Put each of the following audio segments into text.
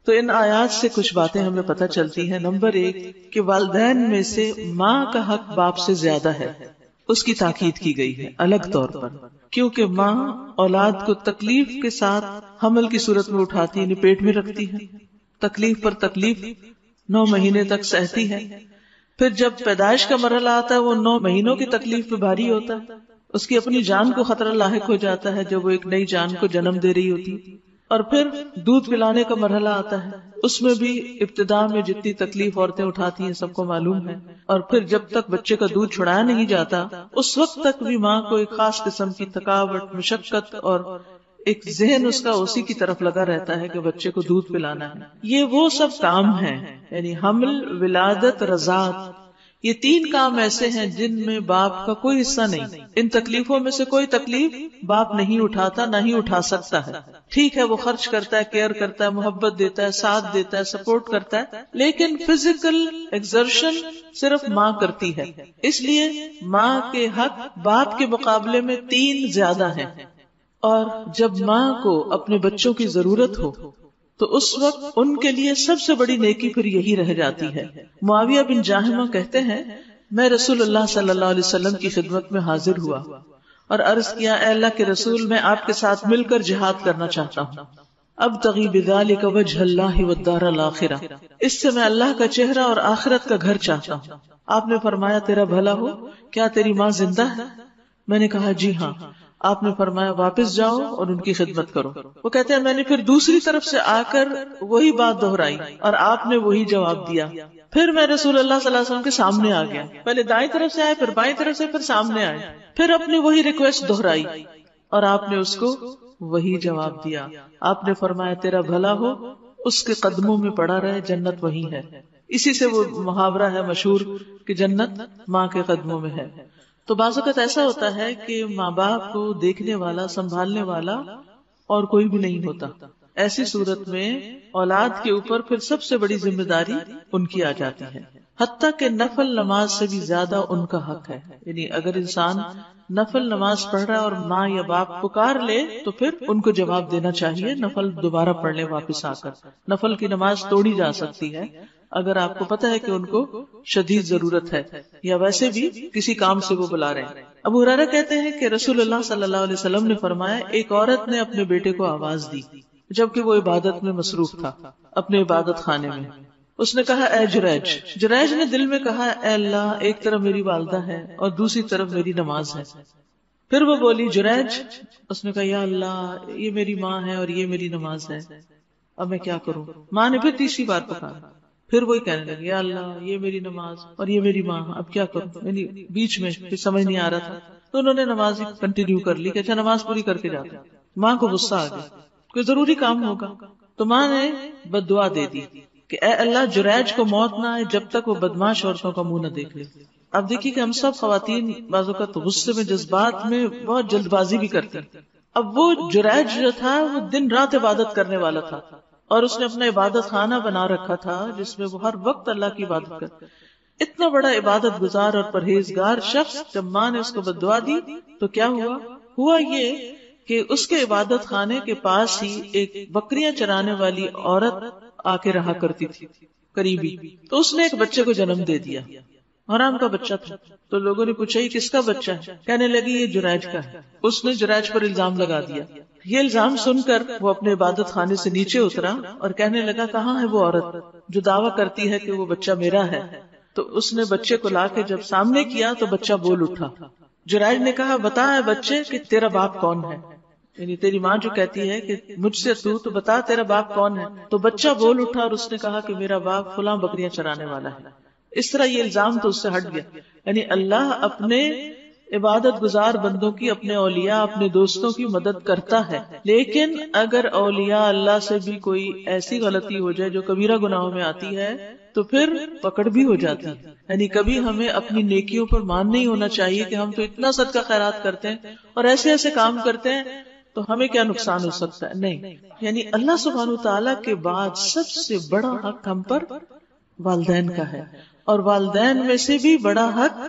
تو ان آیات سے کچھ باتیں ہمیں پتہ چلتی ہیں. نمبر 1 کہ والدین میں سے ماں کا حق باپ سے زیادہ ہے، اس کی تاکید کی گئی ہے الگ طور پر، کیونکہ ماں اولاد کو تکلیف کے ساتھ حمل کی صورت میں اٹھاتی، یعنی پیٹ میں رکھتی ہے، تکلیف پر تکلیف 9 مہینے تک سہتی ہے. پھر جب پیدائش کا مرحلہ آتا ہے وہ 9 مہینوں کی تکلیف پہ بھاری ہوتا ہے، اس کی اپنی جان کو خطرہ لاحق ہو جاتا ہے جب وہ ایک نئی جان کو جنم دے رہی ہوتی. اور پھر دودھ پلانے کا مرحلہ آتا ہے، اس میں بھی ابتدا میں جتنی تکلیف عورتیں اٹھاتی ہیں سب کو معلوم ہے. اور پھر جب تک بچے کا دودھ چھڑایا نہیں جاتا اس وقت تک بھی ماں کو ایک خاص قسم کی تھکاوٹ، مشقت اور ایک ذہن اس کا اسی کی طرف لگا رہتا ہے کہ بچے کو دودھ پلانا ہے. یہ وہ سب کام ہیں، یعنی حمل، ولادت، رضاعت، یہ 3 کام ایسے ہیں جن میں باپ کا کوئی حصہ نہیں. ان تکلیفوں میں سے کوئی تکلیف باپ نہیں اٹھاتا، نہ ہی اٹھا سکتا ہے. ٹھیک ہے وہ خرچ کرتا ہے، کیئر کرتا ہے، محبت دیتا ہے، ساتھ دیتا ہے، سپورٹ کرتا ہے، لیکن فزیکل ایکسرشن صرف ماں کرتی ہے. اس لیے ماں کے حق باپ کے مقابلے میں 3 زیادہ ہیں. اور جب ماں کو اپنے بچوں کی ضرورت ہو تو اس وقت ان کے لیے سب سے بڑی نیکی پھر یہی رہ جاتی ہے. معاویہ بن جاہمہ کہتے ہیں میں رسول اللہ صلی اللہ علیہ وسلم کی خدمت میں حاضر ہوا اور عرض کیا اے اللہ کے رسول، میں آپ کے ساتھ مل کر جہاد کرنا چاہتا ہوں. ابتغی بذلک وجہ اللہ والدار الآخرہ، اس سے میں اللہ کا چہرہ اور آخرت کا گھر چاہتا ہوں. آپ نے فرمایا تیرا بھلا ہو، کیا تیری ماں زندہ ہے؟ میں نے کہا جی ہاں. آپ نے فرمایا واپس جاؤ اور ان کی خدمت کرو. وہ کہتے ہیں میں نے پھر دوسری طرف سے آ کر وہی بات دہرائی اور آپ نے وہی جواب دیا. پھر میں رسول اللہ صلی اللہ علیہ وسلم کے سامنے آ گیا، پہلے دائیں طرف سے آئے، پھر بائیں طرف سے، پھر سامنے آئے، پھر اپنی وہی ریکویسٹ دہرائی اور آپ نے اس کو وہی جواب دیا. آپ نے فرمایا تیرا بھلا ہو، اس کے قدموں میں پڑا رہے، جنت وہی ہے. اسی سے وہ محاورہ ہے مشہور کہ جنت ماں کے قدموں میں ہے. تو بعض اوقات ایسا ہوتا ہے کہ ماں باپ کو دیکھنے والا، سنبھالنے والا اور کوئی بھی نہیں ہوتا. ایسی صورت میں اولاد کے اوپر پھر سب سے بڑی ذمہ داری ان کی آ جاتی ہے، حتیٰ کہ نفل نماز سے بھی زیادہ ان کا حق ہے. یعنی اگر انسان نفل نماز پڑھ رہا ہے اور ماں یا باپ پکار لے تو پھر ان کو جواب دینا چاہیے. نفل دوبارہ پڑھ لے واپس آ کر. نفل کی نماز توڑی جا سکتی ہے اگر آپ کو پتہ ہے کہ ان کو شدید ضرورت ہے یا ویسے بھی کسی کام سے وہ بلا رہے ہیں. ابو ہریرہ کہتے ہیں کہ رسول اللہ صلی اللہ علیہ وسلم نے فرمایا ایک عورت نے اپنے بیٹے کو آواز دی جبکہ وہ عبادت میں مصروف تھا اپنے عبادت خانے میں. اس نے کہا اے جریج. جریج نے دل میں کہا اے اللہ، ایک طرف میری والدہ ہے اور دوسری طرف میری نماز ہے. پھر وہ بولی جریج. اس نے کہا یا اللہ، یہ میری ماں ہے اور یہ میری نماز ہے، اب میں کیا کروں؟ ماں نے پھر تیسری بار پکارا. پھر وہی کہنے لگے یا اللہ، یہ میری نماز اور یہ میری ماں، اب کیا کروں؟ یعنی بیچ میں پھر سمجھ نہیں آ رہا تھا تو انہوں نے نماز کنٹینیو کر لی کہ اچھا نماز پوری کر کے جاتا. ماں کو غصہ آ گیا، کوئی ضروری کام ہوگا. تو ماں نے بد دعا دے دی کہ اے اللہ، جریج کو موت نہ آئے جب تک وہ بدماش عورتوں کا منہ نہ دیکھ لے. اب دیکھیے کہ ہم سب خواتین بعض اوقات غصے میں، جذبات میں بہت جلد بازی بھی کرتے ہیں. اب وہ جریج جو تھا وہ دن رات عبادت کرنے والا تھا اور اس نے اپنا عبادت خانہ بنا رکھا تھا جس میں وہ ہر وقت اللہ کی عبادت کرتا. اتنا بڑا عبادت گزار اور پرہیزگار شخص جب ماں نے اس کو بد دعا دی تو کیا ہوا یہ کہ اس کے عبادت خانے کے پاس ہی ایک بکریاں چرانے والی عورت آ کے رہا کرتی تھی قریبی. تو اس نے ایک بچے کو جنم دے دیا، حرام کا بچہ تھا. تو لوگوں نے پوچھا یہ کس کا بچہ ہے؟ کہنے لگی یہ جریج کا ہے. اس نے جریج پر الزام لگا دیا. یہ الزام سن کر وہ اپنے عبادت خانے سے نیچے اترا اور کہنے لگا کہاں ہے وہ عورت جو دعویٰ کرتی ہے کہ وہ بچہ میرا ہے؟ تو اس نے بچے کو لا کے جب سامنے کیا تو بچہ بول اٹھا. جریج نے کہا بتا اے بچے کہ تیرا باپ کون ہے؟ یعنی تیری ماں جو کہتی ہے کہ مجھ سے تو بتا تیرا باپ کون ہے. تو بچہ بول اٹھا اور اس نے کہا کہ میرا باپ فلاں بکریاں چرانے والا ہے. اس طرح یہ الزام تو اس سے ہٹ گیا. یعنی اللہ اپنے عبادت گزار بندوں کی، اپنے اولیاء، اپنے دوستوں کی مدد کرتا ہے، لیکن اگر اولیاء اللہ سے بھی کوئی ایسی غلطی ہو جائے جو کبیرہ گناہوں میں آتی ہے تو پھر پکڑ بھی ہو جاتی ہے. یعنی کبھی ہمیں اپنی نیکیوں پر مان نہیں ہونا چاہیے کہ ہم تو اتنا صدقہ خیرات کرتے ہیں اور ایسے ایسے کام کرتے ہیں تو ہمیں کیا نقصان ہو سکتا ہے. نہیں، یعنی اللہ سبحانہ وتعالیٰ کے بعد سب سے بڑا حق ہم پر والدین کا ہے اور والدین میں سے بھی بڑا حق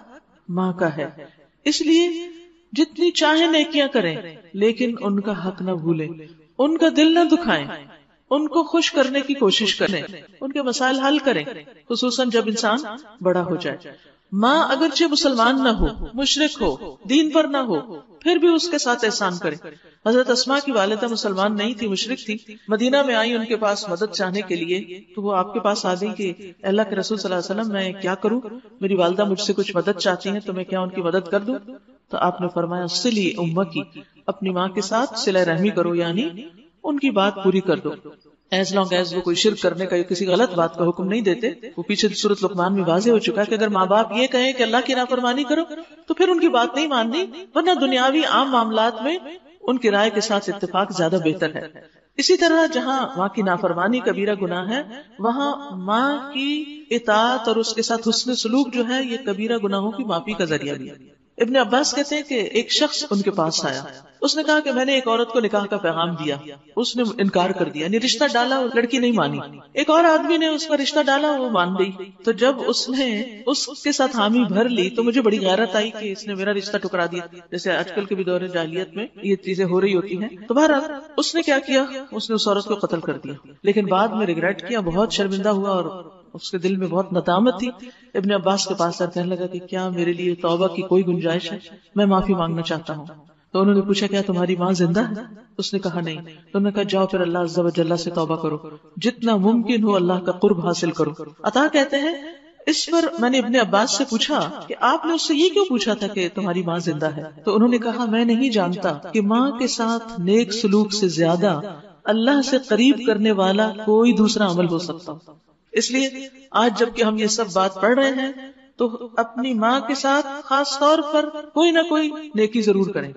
ماں کا ہے. اس لیے جتنی چاہے نیکیاں کریں لیکن ان کا حق نہ بھولیں، ان کا دل نہ دکھائیں. ان کو خوش کرنے کی کوشش کریں، ان کے مسائل حل کریں، خصوصاً جب انسان بڑا ہو جائے. ماں اگرچہ مسلمان نہ ہو، مشرک ہو، دین پر نہ ہو، پھر بھی اس کے ساتھ احسان کرے. حضرت اسماء کی والدہ مسلمان نہیں تھی، مشرک تھی، مدینہ میں آئی ان کے پاس مدد چاہنے کے لیے، تو وہ آپ کے پاس آ گئی کہ اللہ کے رسول صلی اللہ علیہ وسلم میں کیا کروں، میری والدہ مجھ سے کچھ مدد چاہتی ہیں تو میں کیا ان کی مدد کر دوں؟ تو آپ نے فرمایا صلی امکی، اپنی ماں کے ساتھ صلہ رحمی کرو، یعنی ان کی بات پوری کر دو. ایز لانگ ایز وہ کوئی شرک کرنے کا یا کسی غلط بات کا حکم نہیں دیتے. وہ پیچھے سورۃ لقمان میں واضح ہو چکا ہے کہ اگر ماں باپ یہ کہیں کہ اللہ کی نافرمانی کرو تو پھر ان کی بات نہیں ماننی، ورنہ دنیاوی عام معاملات میں ان کی رائے کے ساتھ اتفاق زیادہ بہتر ہے. اسی طرح جہاں ماں کی نافرمانی کبیرہ گناہ ہے، وہاں ماں کی اطاعت اور اس کے ساتھ حسن سلوک جو ہے یہ کبیرہ گناہوں کی معافی کا ذریعہ بھی ہے. ابن عباس کہتے ہیں کہ ایک شخص ان کے پاس آیا، اس نے کہا کہ میں نے ایک عورت کو نکاح کا پیغام دیا، اس نے انکار کر دیا، یعنی رشتہ ڈالا، وہ لڑکی نہیں مانی. ایک اور آدمی نے اس کا رشتہ ڈالا، وہ مان گئی. تو جب اس نے اس کے ساتھ حامی بھر لی تو مجھے بڑی غیرت آئی کہ اس نے میرا رشتہ ٹکرا دیا، جیسے آج کل کے بھی دور جاہلیت میں یہ چیزیں ہو رہی ہوتی ہیں. تو بہرحال اس نے کیا کیا، اس نے اس عورت کو قتل کر دیا، لیکن بعد میں ریگریٹ کیا، بہت شرمندہ ہوا اور اس کے دل میں بہت ندامت تھی. ابن عباس کے پاس کہنے لگا کہ کیا میرے لیے توبہ کی کوئی گنجائش ہے، میں معافی مانگنا چاہتا ہوں. تو انہوں نے پوچھا کیا تمہاری ماں زندہ ہے؟ اس نے کہا نہیں. تو انہوں نے کہا جاؤ پھر اللہ عز و جل سے توبہ کرو، جتنا ممکن ہو اللہ کا قرب حاصل کرو. عطا کہتے ہیں اس پر میں نے ابن عباس سے پوچھا کہ آپ نے اس سے یہ کیوں پوچھا تھا کہ تمہاری ماں زندہ ہے؟ تو انہوں نے کہا میں نہیں جانتا کہ ماں کے ساتھ نیک سلوک سے زیادہ اللہ سے قریب کرنے والا کوئی دوسرا عمل ہو سکتا. اس لیے آج جب کہ ہم یہ سب بات پڑھ رہے ہیں تو اپنی ماں کے ساتھ خاص طور پر کوئی نہ کوئی نیکی ضرور کریں،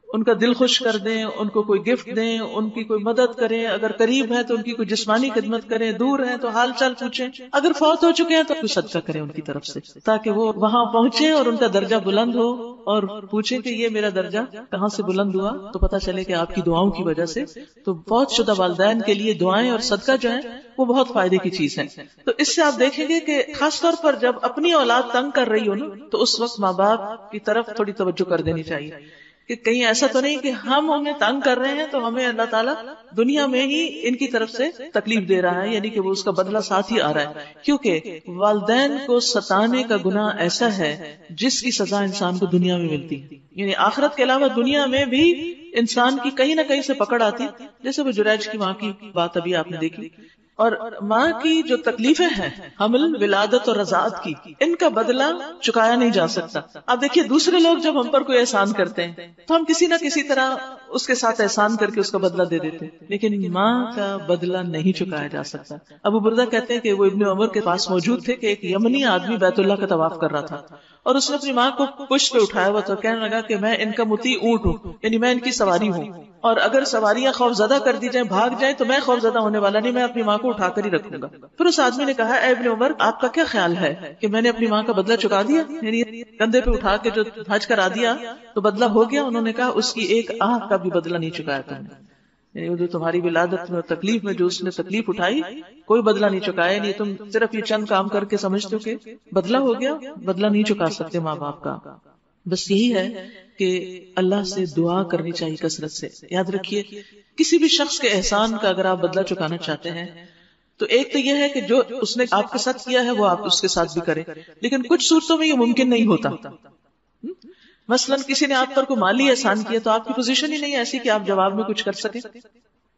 ان کا دل خوش کر دیں، ان کو کوئی گفٹ دیں، ان کی کوئی مدد کریں، اگر قریب ہے تو ان کی کوئی جسمانی خدمت کریں، دور ہیں تو حال چال پوچھیں، اگر فوت ہو چکے ہیں تو کوئی صدقہ کریں ان کی طرف سے، تاکہ وہ وہاں پہنچے اور ان کا درجہ بلند ہو اور پوچھیں کہ یہ میرا درجہ کہاں سے بلند ہوا، تو پتہ چلے کہ آپ کی دعاؤں کی وجہ سے. تو فوت شدہ والدین کے لیے دعائیں اور صدقہ جو ہے وہ بہت فائدے کی چیز ہے. تو اس سے آپ دیکھیں گے کہ خاص طور پر جب اپنی اولاد تنگ کر رہی ہو نا تو اس وقت ماں باپ کی طرف تھوڑی توجہ کر دینی چاہیے کہ کہیں ایسا تو نہیں کہ ہم انہیں تنگ کر رہے ہیں تو ہمیں اللہ تعالیٰ دنیا میں ہی ان کی طرف سے تکلیف دے رہا ہے، یعنی کہ وہ اس کا بدلہ ساتھ ہی آ رہا ہے. کیونکہ والدین کو ستانے کا گناہ ایسا ہے جس کی سزا انسان کو دنیا میں ملتی ہے، یعنی آخرت کے علاوہ دنیا میں بھی انسان کی کہیں نہ کہیں سے پکڑ آتی، جیسے وہ جریج کی ماں کی بات ابھی آپ نے دیکھی. اور ماں کی جو تکلیفیں ہیں حمل، ولادت اور رضاعت کی، ان کا بدلہ چکایا نہیں جا سکتا. اب دیکھیے دوسرے لوگ جب ہم پر کوئی احسان کرتے ہیں تو ہم کسی نہ کسی طرح اس کے ساتھ احسان کر کے اس کا بدلہ دے دیتے ہیں، لیکن ماں کا بدلہ نہیں چکایا جا سکتا. ابو بردہ کہتے ہیں کہ وہ ابن عمر کے پاس موجود تھے کہ ایک یمنی آدمی بیت اللہ کا طواف کر رہا تھا اور اس نے اپنی ماں کو پشت پہ اٹھایا ہوا تو کہنے لگا کہ میں ان کا مطیع اونٹ ہوں، یعنی میں ان کی سواری ہوں، اور اگر سواریاں خوف زدہ کر دی جائیں، بھاگ جائیں تو میں خوف زدہ ہونے والا نہیں، میں اپنی ماں کو اٹھا کر ہی رکھوں گا. پھر اس آدمی نے کہا اے ابن عمر آپ کا کیا خیال ہے کہ میں نے اپنی ماں کا بدلہ چکا دیا، یعنی کندھے پہ اٹھا کے جو حج کرا دیا تو بدلہ ہو گیا؟ انہوں نے کہا اس کی ایک آہ کا بھی بدلہ نہیں چکایا تم نے، یعنی جو تمہاری ولادت میں تکلیف میں جو اس نے تکلیف اٹھائی کوئی بدلہ نہیں چکایا. یعنی تم صرف یہ چند کام کر کے سمجھتے ہو کہ بدلہ ہو گیا، بدلہ نہیں چکا سکتے ماں باپ کا. بس یہی ہے کہ اللہ سے دعا کرنی چاہیے کثرت سے. یاد رکھیے کسی بھی شخص کے احسان کا اگر آپ بدلہ چکانا چاہتے ہیں تو ایک تو یہ ہے کہ جو اس نے آپ کے ساتھ کیا ہے وہ آپ اس کے ساتھ بھی کریں، لیکن کچھ صورتوں میں یہ ممکن نہیں ہوتا. مثلا کسی نے آپ پر کوئی مالی احسان کیا تو آپ کی پوزیشن ہی نہیں ایسی کہ آپ جواب میں کچھ کر سکیں.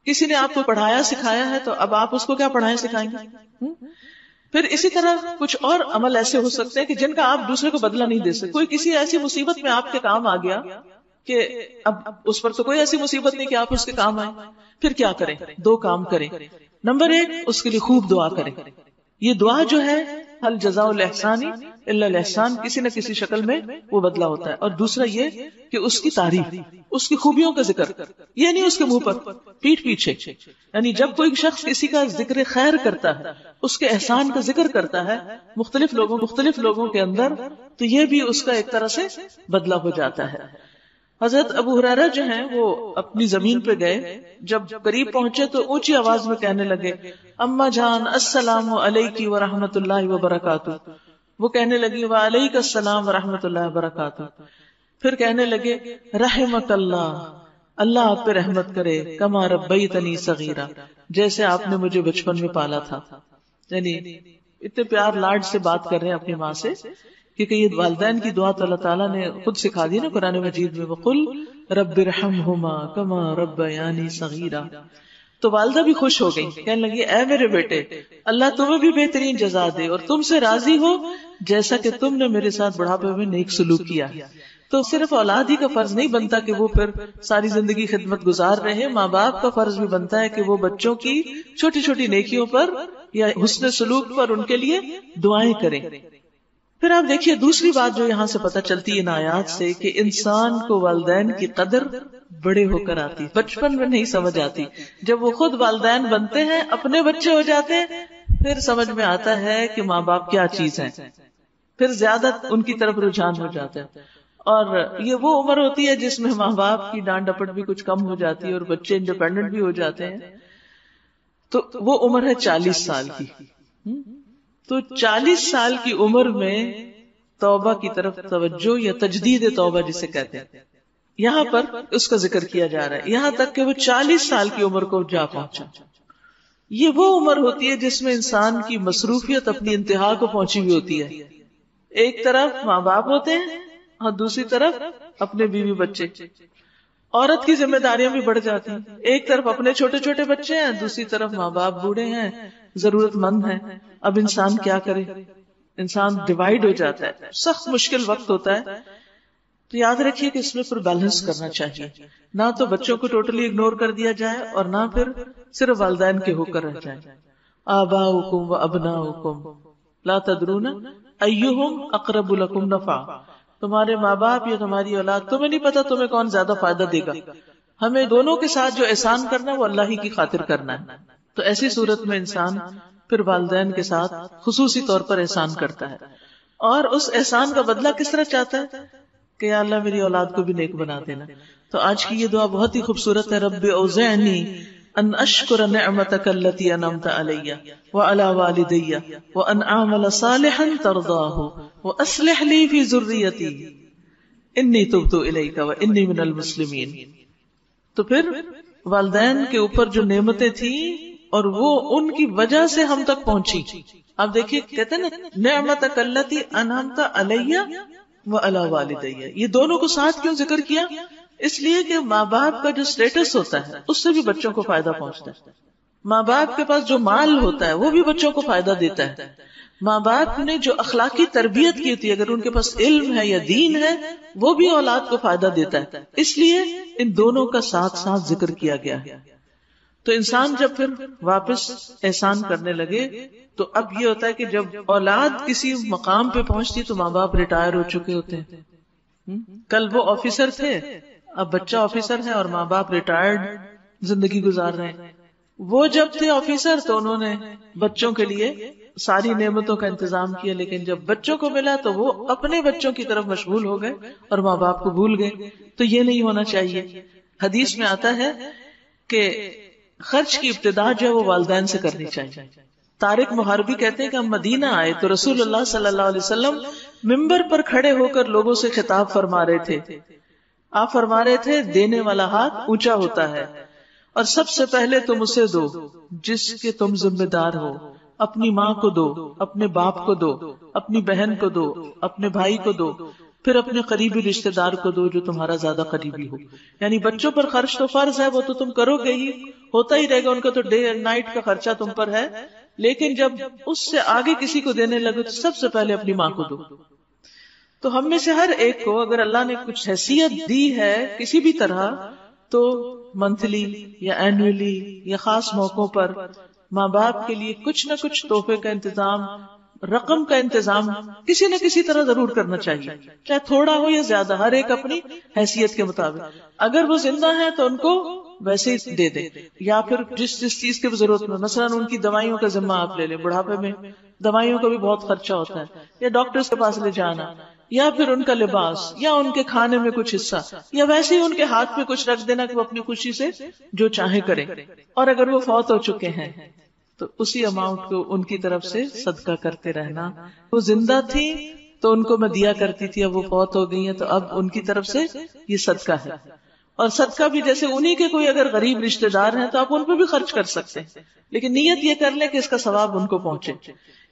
کسی نے آپ کو پڑھایا سکھایا ہے تو اب آپ اس کو کیا پڑھائیں سکھائیں گے؟ پھر اسی طرح کچھ اور عمل ایسے ہو سکتے ہیں کہ جن کا آپ دوسرے کو بدلہ نہیں دے سکتے. کوئی کسی ایسی مصیبت میں آپ کے کام آ گیا کہ اب اس پر تو کوئی ایسی مصیبت نہیں کہ آپ اس کے کام آئیں، پھر کیا کریں؟ دو کام کریں. نمبر ایک، اس کے لیے خوب دعا کریں. یہ دعا جو ہے حل جزاء الاحسان الا الاحسان، کسی نہ کسی شکل میں وہ بدلہ ہوتا ہے. اور دوسرا یہ کہ اس کی تعریف، اس کی خوبیوں کا ذکر، یہ نہیں اس کے منہ پر، پیٹھ پیچھے. یعنی جب کوئی شخص کسی کا ذکر خیر کرتا ہے، اس کے احسان کا ذکر کرتا ہے مختلف لوگوں کے اندر، تو یہ بھی اس کا ایک طرح سے بدلہ ہو جاتا ہے. حضرت ابو ہریرہ جو ہیں وہ اپنی زمین پہ گئے، جب قریب پہنچے تو اونچی آواز میں کہنے لگے اما جان السلام علیکی ورحمۃ اللہ وبرکاتہ. وہ کہنے لگی وعلیک السلام ورحمۃ اللہ وبرکاتہ. پھر کہنے لگے رحمک اللہ، اللہ آپ پہ رحمت کرے، کما ربیتنی صغیرا، جیسے آپ نے مجھے بچپن میں پالا تھا. یعنی اتنے پیار لاڈ سے بات کر رہے ہیں اپنی ماں سے، کیونکہ یہ والدین کی دعا تو اللہ تعالیٰ نے خود سکھا دی نا قرآن مجید میں، وقل رب ارحمہما کما ربیانی صغیرا. تو والدہ بھی خوش ہو گئی، کہنے لگی اے میرے بیٹے، اللہ تمہیں بھی بہترین جزا دے اور تم سے راضی ہو جیسا کہ تم نے میرے ساتھ بڑھاپے میں نیک سلوک کیا. تو صرف اولاد ہی کا فرض نہیں بنتا کہ وہ پھر ساری زندگی خدمت گزار رہے، ماں باپ کا فرض بھی بنتا ہے کہ وہ بچوں کی چھوٹی چھوٹی نیکیوں پر یا حسن سلوک پر ان کے لیے دعائیں کریں. پھر آپ دیکھیے دوسری بات جو یہاں سے پتہ چلتی ہے ان آیات سے، کہ انسان کو والدین کی قدر بڑے ہو کر آتی، بچپن میں نہیں سمجھ آتی. جب وہ خود والدین بنتے ہیں، اپنے بچے ہو جاتے ہیں، پھر سمجھ میں آتا ہے کہ ماں باپ کیا چیز ہے، پھر زیادہ ان کی طرف رجحان ہو جاتا ہے. اور یہ وہ عمر ہوتی ہے جس میں ماں باپ کی ڈانٹ ڈپٹ بھی کچھ کم ہو جاتی ہے اور بچے انڈیپینڈنٹ بھی ہو جاتے ہیں. تو وہ عمر ہے 40 سال کی. تو 40 سال کی عمر میں توبہ کی طرف توجہ یا تجدید توبہ جسے کہتے ہیں، یہاں پر اس کا ذکر کیا جا رہا ہے، یہاں تک کہ وہ 40 سال کی عمر کو جا پہنچا. یہ وہ عمر ہوتی ہے جس میں انسان کی مصروفیت اپنی انتہا کو پہنچی ہوئی ہوتی ہے. ایک طرف ماں باپ ہوتے ہیں اور دوسری طرف اپنے بیوی بچے. عورت کی ذمہ داریاں بھی بڑھ جاتی ہیں، ایک طرف اپنے چھوٹے چھوٹے بچے ہیں، دوسری طرف ماں باپ بوڑھے ہیں، ضرورت مند ہیں. اب انسان کیا کرے، انسان ڈیوائیڈ ہو جاتا ہے، سخت مشکل وقت ہوتا ہے. تو یاد رکھیے کہ اس میں پھر بیلنس کرنا چاہیے، نہ تو بچوں کو ٹوٹلی اگنور کر دیا جائے اور نہ پھر صرف والدین کے ہو کر رہ جائے. آباؤکم و ابناؤکم لا تدرون ایہم اقرب لکم نفعا، تمہارے ماں باپ یا تمہاری اولاد تمہیں نہیں پتا تمہیں کون زیادہ فائدہ دے گا. ہمیں دونوں کے ساتھ جو احسان کرنا ہے وہ اللہ ہی کی خاطر کرنا ہے. تو ایسی صورت میں انسان پھر والدین کے ساتھ خصوصی طور پر احسان کرتا ہے، اور اس احسان کا بدلہ کس طرح چاہتا ہے کہ یا اللہ میری اولاد کو بھی نیک بنا دینا. تو آج کی یہ دعا بہت ہی خوبصورت ہے، رب اوزعنی ان اشکر نعمتک التی انعمت علی وعلی والدی وان اعمل صالحا ترضاہ واصلح لی فی ذریتی انی تبت الیک وانی من المسلمین. تو پھر والدین کے اوپر جو نعمتیں تھیں اور وہ ان کی وجہ سے ہم تک پہنچی. آپ دیکھیے کہتے ہیں نا نعمتک التی انعمت علی وعلی والدی، یہ دونوں کو ساتھ کیوں ذکر کیا؟ اس لیے کہ ماں باپ کا جو سٹیٹس ہوتا ہے اس سے بھی بچوں کو فائدہ پہنچتا ہے. ماں باپ کے پاس جو مال ہوتا ہے وہ بھی بچوں کو فائدہ دیتا ہے. ماں باپ نے جو اخلاقی تربیت کی تھی، اگر ان کے پاس علم ہے یا دین ہے، وہ بھی اولاد کو فائدہ دیتا ہے. اس لیے ان دونوں کا ساتھ ساتھ ذکر کیا گیا ہے. تو انسان جب پھر واپس احسان کرنے لگے تو اب یہ ہوتا ہے کہ جب اولاد کسی مقام پہ پہنچتی تو ماں باپ ریٹائر ہو چکے ہوتے ہیں. کل وہ آفیسر تھے، اب بچہ آفیسر ہے اور ماں باپ ریٹائرڈ زندگی گزار رہے ہیں. وہ جب تھے آفیسر تو انہوں نے بچوں کے لیے ساری نعمتوں کا انتظام کیا، لیکن جب بچوں کو ملا تو وہ اپنے بچوں کی طرف مشغول ہو گئے اور ماں باپ کو بھول گئے. تو یہ نہیں ہونا چاہیے. حدیث میں آتا ہے کہ خرچ کی ابتدا جو ہے وہ والدین سے کرنی چاہیے. طارق محاربی کہتے ہیں کہ ہم مدینہ آئے تو رسول اللہ صلی اللہ علیہ وسلم ممبر پر کھڑے ہو کر لوگوں سے خطاب فرما رہے تھے. آپ فرما رہے تھے دینے والا ہاتھ اونچا ہوتا ہے اور سب سے پہلے تم اسے دو جس کے تم ذمہ دار ہو. اپنی ماں کو دو، اپنے باپ کو دو، اپنی بہن کو دو، اپنے بھائی کو دو، پھر اپنے قریبی رشتہ دار کو دو جو تمہارا زیادہ قریبی ہو. یعنی بچوں پر خرچ تو فرض ہے، وہ تو تم کرو گے ہی، ہوتا ہی رہے گا، ان کا تو ڈے اینڈ نائٹ کا خرچہ تم پر ہے. لیکن جب اس سے آگے کسی کو دینے لگے تو سب سے پہلے اپنی ماں کو دو. تو ہم میں سے ہر ایک کو اگر اللہ نے کچھ حیثیت دی ہے کسی بھی طرح، تو منتھلی یا اینولی یا خاص موقعوں پر ماں باپ کے لیے کچھ نہ کچھ تحفے کا انتظام، رقم کا انتظام کسی نہ کسی طرح ضرور کرنا چاہیے، چاہے تھوڑا ہو یا زیادہ، ہر ایک اپنی حیثیت کے مطابق. اگر وہ زندہ ہے تو ان کو ویسے ہی دے دے، یا پھر جس چیز کی ضرورت میں، مثلا ان کی دوائیوں کا ذمہ آپ لے لیں. بڑھاپے میں دوائیوں کا بھی بہت خرچہ ہوتا ہے، یا ڈاکٹر کے پاس لے جانا، یا پھر ان کا لباس، یا ان کے کھانے میں کچھ حصہ، یا ویسے ہی ان کے ہاتھ میں کچھ رکھ دینا کہ وہ اپنی خوشی سے جو چاہے کریں. اور اگر وہ فوت ہو چکے ہیں تو اسی اماؤنٹ کو ان کی طرف سے صدقہ کرتے رہنا. وہ زندہ تھی تو ان کو میں دیا کرتی تھی، اب وہ فوت ہو گئی ہیں تو اب ان کی طرف سے یہ صدقہ ہے. اور صدقہ بھی جیسے انہی کے کوئی اگر غریب رشتہ دار ہیں تو آپ ان پہ بھی خرچ کر سکتے ہیں، لیکن نیت یہ کر لیں کہ اس کا ثواب ان کو پہنچے،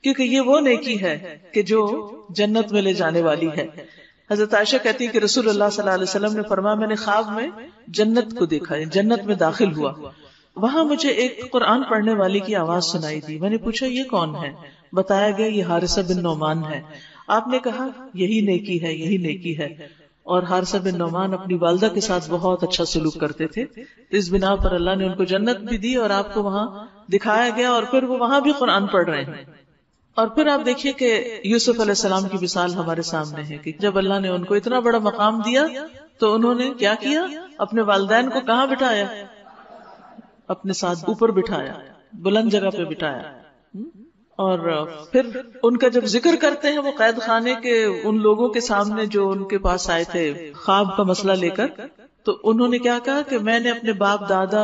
کیونکہ یہ وہ نیکی ہے کہ جو جنت میں لے جانے والی ہے۔ حضرت عائشہ کہتی ہے کہ رسول اللہ صلی اللہ علیہ وسلم نے فرمایا میں نے خواب میں جنت کو دیکھا، جنت میں داخل ہوا، وہاں مجھے ایک قرآن پڑھنے والی کی آواز سنائی دی، میں نے پوچھا یہ کون ہے؟ بتایا گیا یہ حارثہ بن نعمان ہے۔ آپ نے کہا یہی نیکی ہے، یہی نیکی ہے۔ اور حارثہ بن نعمان اپنی والدہ کے ساتھ بہت اچھا سلوک کرتے تھے، اس بنا پر اللہ نے ان کو جنت بھی دی اور آپ کو وہاں دکھایا گیا، اور پھر وہ وہاں بھی قرآن پڑھ رہے ہیں۔ اور پھر آپ دیکھیے کہ یوسف علیہ السلام کی مثال ہمارے سامنے ہے کہ جب اللہ نے ان کو اتنا بڑا مقام دیا تو انہوں نے کیا کیا؟ اپنے والدین کو کہاں بٹھایا؟ اپنے ساتھ اوپر بٹھایا، بلند جگہ پہ بٹھایا۔ اور پھر ان کا جب ذکر کرتے ہیں وہ قید خانے کے ان لوگوں کے سامنے جو ان کے پاس آئے تھے خواب کا مسئلہ لے کر، تو انہوں نے کیا کہا کہ میں نے اپنے باپ دادا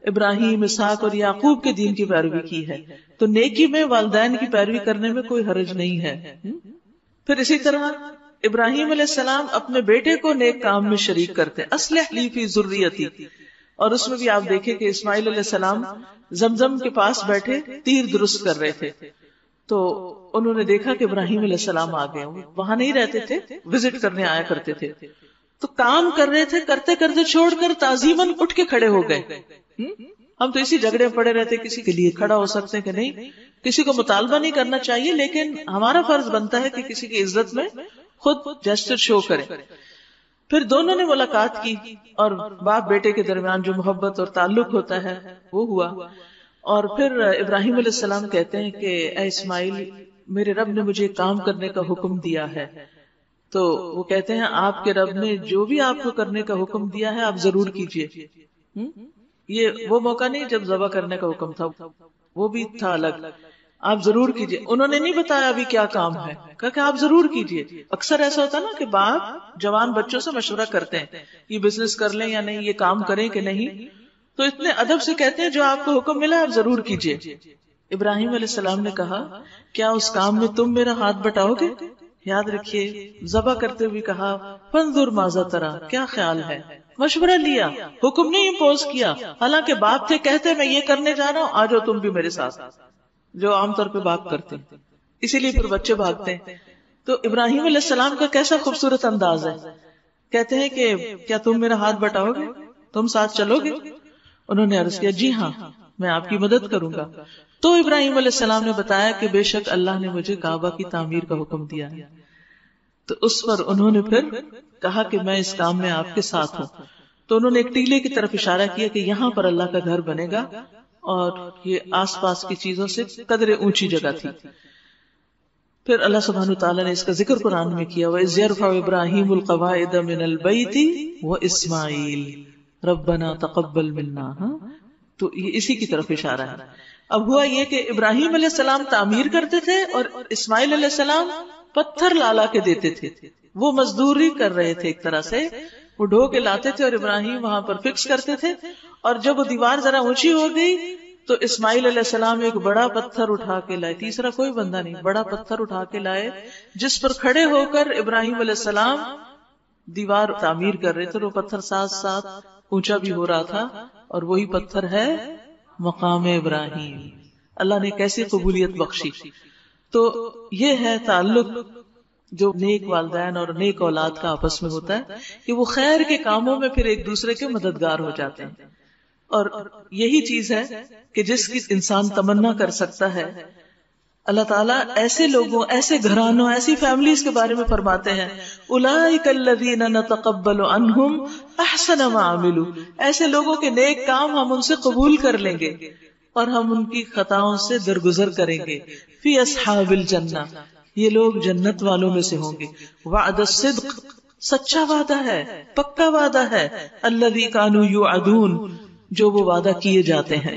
ابراہیم، اسحاق اور یعقوب کے دین کی پیروی کی ہے، تو نیکی میں والدین کی پیروی کرنے میں کوئی حرج نہیں ہے۔ پھر اسی طرح ابراہیم علیہ السلام اپنے بیٹے کو نیک کام میں شریک کرتے، اصلح لی فی ذریتی، اور اس میں بھی آپ دیکھیں کہ اسماعیل علیہ السلام زمزم کے پاس بیٹھے تیر درست کر رہے تھے، تو انہوں نے دیکھا کہ ابراہیم علیہ السلام آ گئے، وہاں نہیں رہتے تھے، وزٹ کرنے آیا کرتے تھے، تو کام کر رہے تھے، کرتے کرتے چھوڑ کر تعظیماً اٹھ کے کھڑے ہو گئے۔ ہم تو اسی جھگڑے پڑے رہتے کسی کے لیے کھڑا ہو سکتے ہیں کہ نہیں، کسی کو مطالبہ نہیں کرنا چاہیے، لیکن ہمارا فرض بنتا ہے کہ کسی کی عزت میں خود جیسچر شو کرے۔ پھر دونوں نے ملاقات کی اور باپ بیٹے کے درمیان جو محبت اور تعلق ہوتا ہے وہ ہوا۔ اور پھر ابراہیم علیہ السلام کہتے ہیں کہ اے اسماعیل، میرے رب نے مجھے کام کرنے کا حکم دیا ہے، تو وہ کہتے ہیں آپ کے رب نے جو بھی آپ کو کرنے کا حکم دیا ہے آپ ضرور کیجئے۔ یہ وہ موقع نہیں جب ذبح کرنے کا حکم تھا، وہ بھی تھا الگ، آپ ضرور کیجئے۔ انہوں نے نہیں بتایا ابھی کیا کام ہے، کہا کہ آپ ضرور کیجئے۔ اکثر ایسا ہوتا نا کہ باپ جوان بچوں سے مشورہ کرتے ہیں یہ بزنس کر لیں یا نہیں، یہ کام کریں کہ نہیں، تو اتنے ادب سے کہتے ہیں جو آپ کو حکم ملا آپ ضرور کیجئے۔ ابراہیم علیہ السلام نے کہا کیا اس کام میں تم میرا ہاتھ بٹاؤ گے؟ یاد رکھیے ذبح کرتے ہوئے کہا فانظر ماذا ترى، کیا خیال ہے، مشورہ لیا، حکم نہیں امپوز کیا، حالانکہ باپ تھے کہتے میں یہ کرنے جا رہا ہوں، آ جاؤ تم بھی میرے ساتھ، جو عام طور پہ باپ کرتے ہیں، اسی لیے پھر بچے بھاگتے ہیں۔ تو ابراہیم علیہ السلام کا کیسا خوبصورت انداز ہے، کہتے ہیں کہ کیا تم میرا ہاتھ بٹاؤ گے، تم ساتھ چلو گے؟ انہوں نے عرض کیا جی ہاں میں آپ کی مدد کروں گا۔ تو ابراہیم علیہ السلام نے بتایا کہ بے شک اللہ نے مجھے کعبہ کی تعمیر کا حکم دیا ہے۔ تو اس پر انہوں نے پھر کہا کہ میں اس کام میں آپ کے ساتھ ہوں۔ تو انہوں نے ایک ٹیلے کی طرف اشارہ کیا کہ یہاں پر اللہ کا گھر بنے گا، اور یہ آس پاس کی چیزوں سے قدرے اونچی جگہ تھی۔ پھر اللہ سبحانہ وتعالی نے اس کا ذکر قرآن میں کیا وَإِذْ يَرْفَعُ إِبْرَاهِيمُ الْقَوَاعِدَ مِنَ الْبَيْتِ وَإِسْمَاعِيلُ رَبَّنَا تَقَبَّلْ مِنَّا، تو یہ اسی کی طرف اشارہ ہے۔ اب ہوا یہ کہ ابراہیم علیہ السلام تعمیر کرتے تھے اور اسماعیل علیہ السلام پتھر لا کے دیتے تھے، وہ مزدوری کر رہے تھے، ایک طرح سے وہ ڈھو کے لاتے تھے اور ابراہیم وہاں پر فکس کرتے تھے، اور جب وہ دیوار ذرا اونچی ہو گئی تو اسماعیل علیہ السلام ایک بڑا پتھر اٹھا کے لائے، تیسرا کوئی بندہ نہیں، بڑا پتھر اٹھا کے لائے جس پر کھڑے ہو کر ابراہیم علیہ السلام دیوار تعمیر کر رہے تھے۔ وہ پتھر ساتھ ساتھ اونچا بھی ہو رہا تھا، اور وہی پتھر ہے مقام ابراہیم۔ اللہ نے کیسی قبولیت بخشی۔ تو یہ ہے تعلق جو نیک والدین اور نیک اولاد کا آپس میں ہوتا ہے کہ وہ خیر کے کاموں میں پھر ایک دوسرے کے مددگار ہو جاتے ہیں، اور یہی چیز ہے کہ جس کی انسان تمنا کر سکتا ہے۔ اللہ تعالیٰ ایسے لوگوں، ایسے گھرانوں، ایسی فیملیز کے بارے میں فرماتے ہیں اولئک الذین نتقبل عنہم احسن ما عملوا، ایسے لوگوں کے نیک کام ہم ان سے قبول کر لیں گے اور ہم ان کی خطاؤں سے درگزر کریں گے۔ فی اصحاب الجنہ، یہ لوگ جنت والوں میں سے ہوں گے۔ وعد الصدق، سچا وعدہ ہے، پکا وعدہ ہے۔ الذی کانوا یوعدون، جو وہ وعدہ کیے جاتے ہیں۔